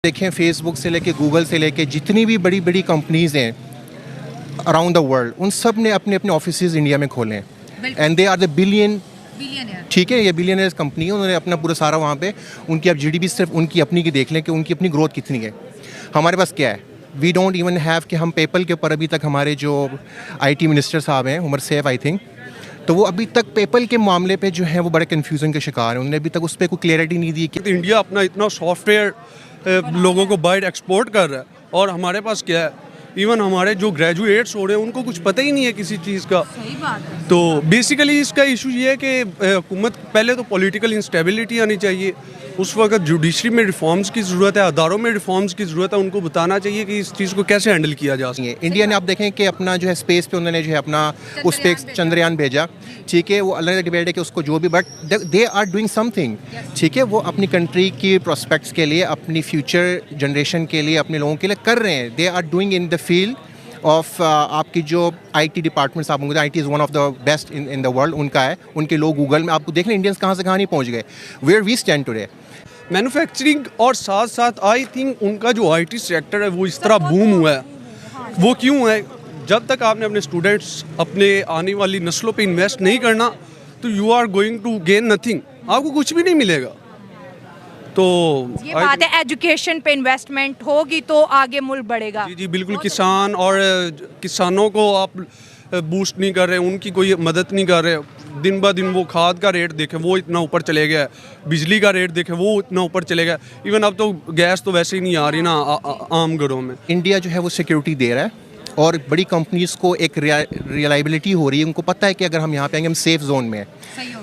देखें फेसबुक से लेके गूगल से लेके जितनी भी बड़ी बड़ी कंपनीज हैं अराउंड द वर्ल्ड, उन सब ने अपने अपने ऑफिसेज इंडिया में खोले हैं and they are the billion. ठीक है, ये बिलियनर्स कंपनी है, उन्होंने अपना पूरा सारा वहाँ पे उनकी, अब जीडीपी सिर्फ उनकी अपनी की देख लें कि उनकी अपनी ग्रोथ कितनी है। हमारे पास क्या है, वी डोंट इवन हैव कि हम पेपल के ऊपर अभी तक हमारे जो आईटी मिनिस्टर साहब हैं उमर सैफ आई थिंक, तो वो अभी तक पेपल के मामले पे जो है वो बड़े कन्फ्यूजन के शिकार हैं। उन्होंने अभी तक उस पर कोई क्लियरिटी नहीं दी कि इंडिया अपना इतना सॉफ्टवेयर लोगों को बाहर एक्सपोर्ट कर रहा है और हमारे पास क्या है, इवन हमारे जो ग्रेजुएट्स हो रहे हैं उनको कुछ पता ही नहीं है किसी चीज़ का। सही बात है। तो बेसिकली इसका इशू ये है कि हुकूमत पहले तो पॉलिटिकल इंस्टेबिलिटी आनी चाहिए, उस वक्त जुडिशरी में रिफॉर्म्स की ज़रूरत है, अदारों में रिफॉर्म्स की ज़रूरत है, उनको बताना चाहिए कि इस चीज़ को कैसे हैंडल किया जा सकता है। इंडिया ने आप देखें कि अपना जो है स्पेस पे उन्होंने जो है अपना उस पे चंद्रयान भेजा, ठीक है, वो अलग डिबेट है कि उसको जो भी, but they are doing something, ठीक है, वो अपनी कंट्री की प्रोस्पेक्ट्स के लिए, अपनी फ्यूचर जनरेशन के लिए, अपने लोगों के लिए कर रहे हैं। They are doing in the field of आपकी जो आईटी डिपार्टमेंट्स आप होंगे, IT is one of the best in the world, उनका है, उनके लोग गूगल में आपको देख लें इंडियंस कहाँ से कहाँ नहीं पहुँच गए, where we stand today. Manufacturing और साथ साथ आई थिंक उनका जो आईटी सेक्टर है वो इस तरह बूम हुआ है, वो क्यों है, जब तक आपने अपने स्टूडेंट्स, अपने आने वाली नस्लों पे इन्वेस्ट नहीं करना तो you are going to gain nothing, आपको कुछ भी नहीं मिलेगा। तो ये बात है, एजुकेशन पे इन्वेस्टमेंट होगी तो आगे मुल्क बढ़ेगा। जी जी बिल्कुल, किसान और किसानों को आप बूस्ट नहीं कर रहे, उनकी कोई मदद नहीं कर रहे। दिन ब दिन वो खाद का रेट देखें वो इतना ऊपर चले गया है, बिजली का रेट देखें वो इतना ऊपर चले गया, इवन अब तो गैस तो वैसे ही नहीं आ रही ना आम घरों में। इंडिया जो है वो सिक्योरिटी दे रहा है और बड़ी कंपनीज को एक रियलाइबिलिटी हो रही है, उनको पता है कि अगर हम यहाँ पे आएंगे हम सेफ जोन में हैं।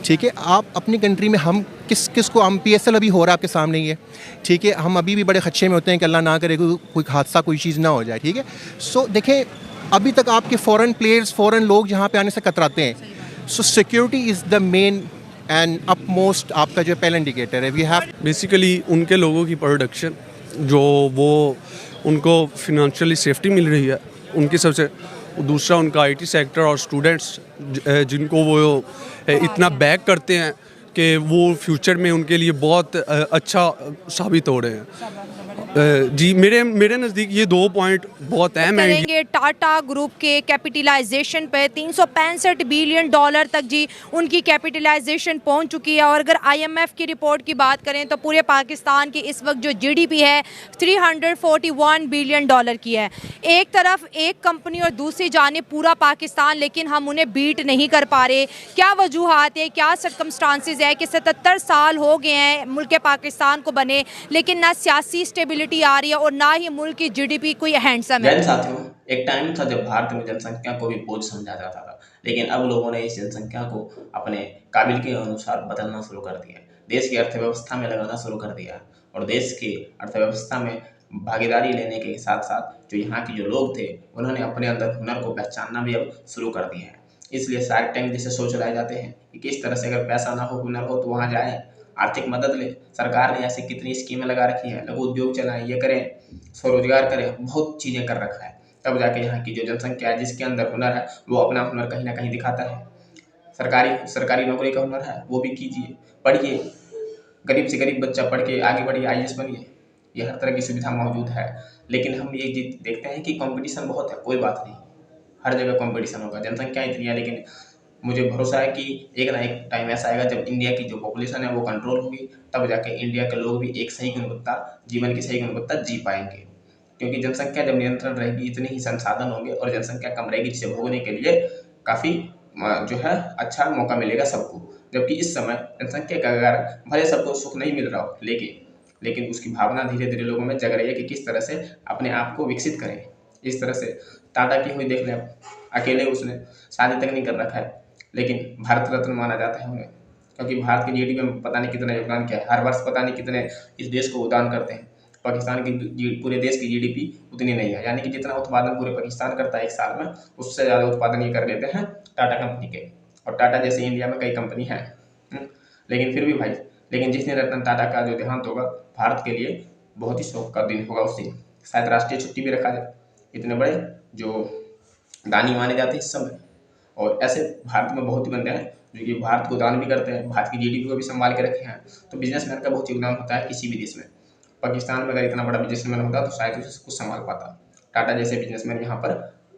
ठीक है, आप अपनी कंट्री में हम किस को, हम पीएसएल अभी हो रहा है आपके सामने ही है, ठीक है, हम अभी भी बड़े खदशे में होते हैं कि अल्लाह ना करे कोई हादसा, कोई चीज़ ना हो जाए। ठीक है, सो देखें अभी तक आपके फॉरेन प्लेयर्स, फॉरेन लोग यहाँ पे आने से कतराते हैं। सो security is the main and upmost आपका जो पहला इंडिकेटर है। वी हैव बेसिकली उनके लोगों की प्रोडक्शन जो वो उनको फिनेंशियली सेफ्टी मिल रही है उनकी सबसे, दूसरा उनका आईटी सेक्टर और स्टूडेंट्स जिनको वो इतना बैक करते हैं कि वो फ्यूचर में उनके लिए बहुत अच्छा साबित हो रहे हैं। जी मेरे नज़दीक ये 2 पॉइंट बहुत अहम हैं। करेंगे टाटा ग्रुप के कैपिटलाइजेशन पे 365 बिलियन डॉलर तक जी उनकी कैपिटलाइजेशन पहुंच चुकी है। और अगर आईएमएफ की रिपोर्ट की बात करें तो पूरे पाकिस्तान की इस वक्त जो जीडीपी है 341 बिलियन डॉलर की है। एक तरफ एक कंपनी और दूसरी जाने पूरा पाकिस्तान, लेकिन हम उन्हें बीट नहीं कर पा रहे। क्या वजूहात है, क्या सर्कमस्टांसेस है कि 77 साल हो गए हैं मुल्क पाकिस्तान को बने, लेकिन ना सियासी स्टेबिलिटी आ रही है और ना ही मुल्क की जीडीपी कोई हैंडसम है। साथियों, एक टाइम था जब भारत में जनसंख्या को भी बोझ समझा जाता था, लेकिन अब लोगों ने इस जनसंख्या को अपने काबिल के अनुसार बदलना शुरू कर दिया, देश की अर्थव्यवस्था में लगाना शुरू कर दिया और देश की अर्थव्यवस्था में भागीदारी लेने के साथ साथ जो यहाँ के जो लोग थे उन्होंने अपने अंदर हुनर को पहचानना भी अब शुरू कर दिया है। इसलिए शार्क टैंक जैसे शो चलाए जाते हैं कि किस तरह से अगर पैसा ना हो, हुनर हो तो वहाँ जाए, आर्थिक मदद ले। सरकार ने ऐसे कितनी स्कीमें लगा रखी हैं, लघु उद्योग चलाएं, ये करें, स्वरोजगार करें, बहुत चीज़ें कर रखा है। तब जाके यहाँ की जो जनसंख्या है जिसके अंदर हुनर है वो अपना हुनर कहीं ना कहीं दिखाता है। सरकारी नौकरी का हुनर है वो भी कीजिए, पढ़िए, गरीब से गरीब बच्चा पढ़ के आगे बढ़िए, आईएएस बनिए, ये हर तरह की सुविधा मौजूद है। लेकिन हम ये देखते हैं कि कंपटीशन बहुत है, कोई बात नहीं, हर जगह कंपटीशन होगा, जनसंख्या इतनी है, लेकिन मुझे भरोसा है कि एक ना एक टाइम ऐसा आएगा जब इंडिया की जो पॉपुलेशन है वो कंट्रोल होगी, तब जाके इंडिया के लोग भी एक सही गुणवत्ता, जीवन की सही गुणवत्ता जी पाएंगे। क्योंकि जनसंख्या जब नियंत्रण रहेगी, इतने ही संसाधन होंगे और जनसंख्या कम रहेगी, जिसे भोगने के लिए काफ़ी जो है अच्छा मौका मिलेगा सबको। जबकि इस समय जनसंख्या का अगर भले सबको सुख नहीं मिल रहा हो, लेकिन उसकी भावना धीरे धीरे लोगों में जग रही है कि किस तरह से अपने आप को विकसित करें। इस तरह से टाटा की हुई देख लें, अकेले उसने शादी तक नहीं कर रखा है, लेकिन भारत रत्न माना जाता है उन्हें, क्योंकि भारत की जीडीपी में पता नहीं कितना योगदान किया है, हर वर्ष पता नहीं कितने इस देश को दान करते हैं। पाकिस्तान की पूरे देश की जीडीपी उतनी नहीं है, यानी कि जितना उत्पादन पूरे पाकिस्तान करता है एक साल में, उससे ज़्यादा उत्पादन ये कर लेते हैं टाटा कंपनी के। और टाटा जैसे इंडिया में कई कंपनी है, लेकिन फिर भी भाई, लेकिन जिस दिन रतन टाटा का जो देहांत होगा, भारत के लिए बहुत ही शोक का दिन होगा उस दिन। शायद राष्ट्रीय छुट्टी भी रखा जाए, इतने बड़े जो दानी माने जाते हैं इस समय। और ऐसे भारत में बहुत ही बंदे हैं जो कि भारत को दान भी करते हैं, भारत की जीडीपी को भी संभाल के रखे हैं। तो बिजनेसमैन का बहुत योगदान होता है किसी भी देश में। पाकिस्तान में अगर इतना बड़ा बिजनेसमैन होता तो शायद उसे कुछ संभाल पाता। टाटा जैसे बिजनेसमैन यहाँ पर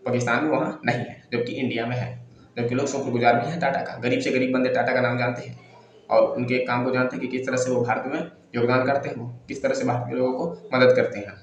पाकिस्तान में वहाँ नहीं है, जबकि इंडिया में है। जबकि लोग शुक्रगुजार भी हैं टाटा का, गरीब से गरीब बंदे टाटा का नाम जानते हैं और उनके काम को जानते हैं कि किस तरह से वो भारत में योगदान करते हैं, वो किस तरह से भारत के लोगों को मदद करते हैं।